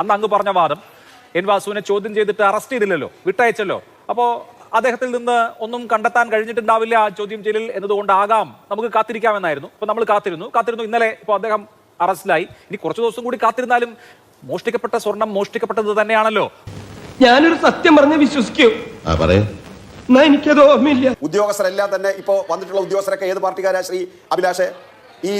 അന്ന് അങ്ങ് പറഞ്ഞ വാദം എൻ വാസുവിനെ ചോദ്യം ചെയ്തിട്ട് അറസ്റ്റ് ചെയ്തില്ലല്ലോ, വിട്ടയച്ചല്ലോ. അപ്പോൾ അദ്ദേഹത്തിൽ നിന്ന് ഒന്നും കണ്ടെത്താൻ കഴിഞ്ഞിട്ടുണ്ടാവില്ല ചോദ്യം ചെയ്യലിൽ എന്നതുകൊണ്ടാകാം നമുക്ക് കാത്തിരിക്കാമെന്നായിരുന്നു. ഇപ്പൊ നമ്മൾ കാത്തിരുന്നു. ഇന്നലെ ഇപ്പോൾ അദ്ദേഹം അറസ്റ്റിലായി. ഇനി കുറച്ചു ദിവസം കൂടി കാത്തിരുന്നാലും മോഷ്ടിക്കപ്പെട്ട സ്വർണം മോഷ്ടിക്കപ്പെട്ടത് തന്നെയാണല്ലോ. ഞാനൊരു സത്യം പറഞ്ഞ് വിശ്വസിക്കൂ, എനിക്കത് ഓർമ്മയില്ല. ഉദ്യോഗസ്ഥരെല്ലാം തന്നെ ഇപ്പോ വന്നിട്ടുള്ള ഉദ്യോഗസ്ഥരൊക്കെ ഏത് പാർട്ടിക്കാരാ? ശ്രീ അഭിലാഷ്, ഈ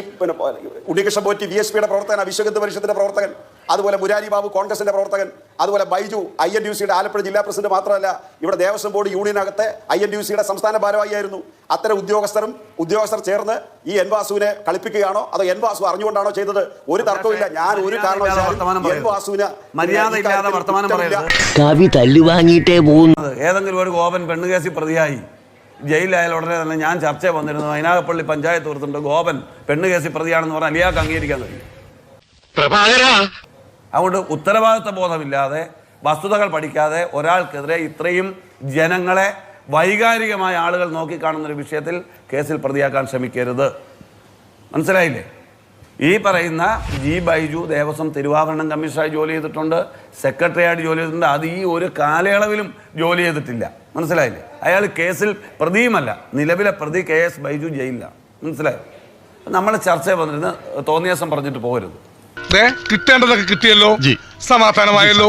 ഉണ്ണികൃഷ്ണൻ പോറ്റി VSPയുടെ പ്രവർത്തകൻ, വിശ്വഹിന്ദു പരിഷത്തിന്റെ പ്രവർത്തകൻ, അതുപോലെ മുരാരി ബാബു കോൺഗ്രസിന്റെ പ്രവർത്തകൻ, അതുപോലെ ബൈജു INTUCയുടെ ആലപ്പുഴ ജില്ലാ പ്രസിഡന്റ് മാത്രമല്ല, ഇവിടെ ദേവസ്വം ബോർഡ് യൂണിയനകത്തെ INTUCയുടെ സംസ്ഥാന ഭാരവാഹിയായിരുന്നു. അത്തരം ഉദ്യോഗസ്ഥർ ചേർന്ന് ഈ എൻ വാസുവിനെ കളിപ്പിക്കുകയാണോ അതോ എൻ വാസു അറിഞ്ഞുകൊണ്ടാണോ ചെയ്തത്? ഒരു തർക്കമില്ല. ഞാൻ ഒരു കാരണവശാലും എൻ വാസുവിനെ മര്യാദയില്ലാതെ വർത്തമാനം പറയരുത്. കവി തല്ലുവാങ്ങിയിട്ടേ പോകുന്നത്. ഏതെങ്കിലും ഒരു ഗോപൻ പെണ്ണുകേസിൽ പ്രതിയായി ജയിലായാൽ ഉടനെ തന്നെ ഞാൻ ചർച്ച വന്നിരുന്നു. അതിനാകപ്പള്ളി പഞ്ചായത്ത് ഓർത്തുണ്ട് ഗോപൻ പെണ്ണുകേസിൽ പ്രതിയാണെന്ന് പറഞ്ഞാൽ അലിയാക്ക് അംഗീകരിക്കാൻ കഴിയും. അതുകൊണ്ട് ഉത്തരവാദിത്വ ബോധമില്ലാതെ വസ്തുതകൾ പഠിക്കാതെ ഒരാൾക്കെതിരെ ഇത്രയും ജനങ്ങളെ വൈകാരികമായ ആളുകൾ നോക്കിക്കാണുന്നൊരു വിഷയത്തിൽ കേസിൽ പ്രതിയാക്കാൻ ശ്രമിക്കരുത്. മനസ്സിലായില്ലേ? ഈ പറയുന്ന ബൈജു ദേവസ്വം തിരുവാഭരണം കമ്മീഷണറായി ജോലി ചെയ്തിട്ടുണ്ട്, സെക്രട്ടറിയായിട്ട് ജോലി ചെയ്തിട്ടുണ്ട്. അത് ഈ ഒരു കാലയളവിലും ജോലി ചെയ്തിട്ടില്ല. മനസ്സിലായില്ലേ? അയാൾ കേസിൽ പ്രതിയുമല്ല. നിലവിലെ പ്രതി KS ബൈജു ജയിലിലാണ്. മനസ്സിലായോ? നമ്മൾ ചർച്ച വന്നിരുന്ന് തോന്നിയാസം പറഞ്ഞിട്ട് പോകരുത്. കിട്ടേണ്ടതൊക്കെ കിട്ടിയല്ലോ, സമാധാനമായല്ലോ.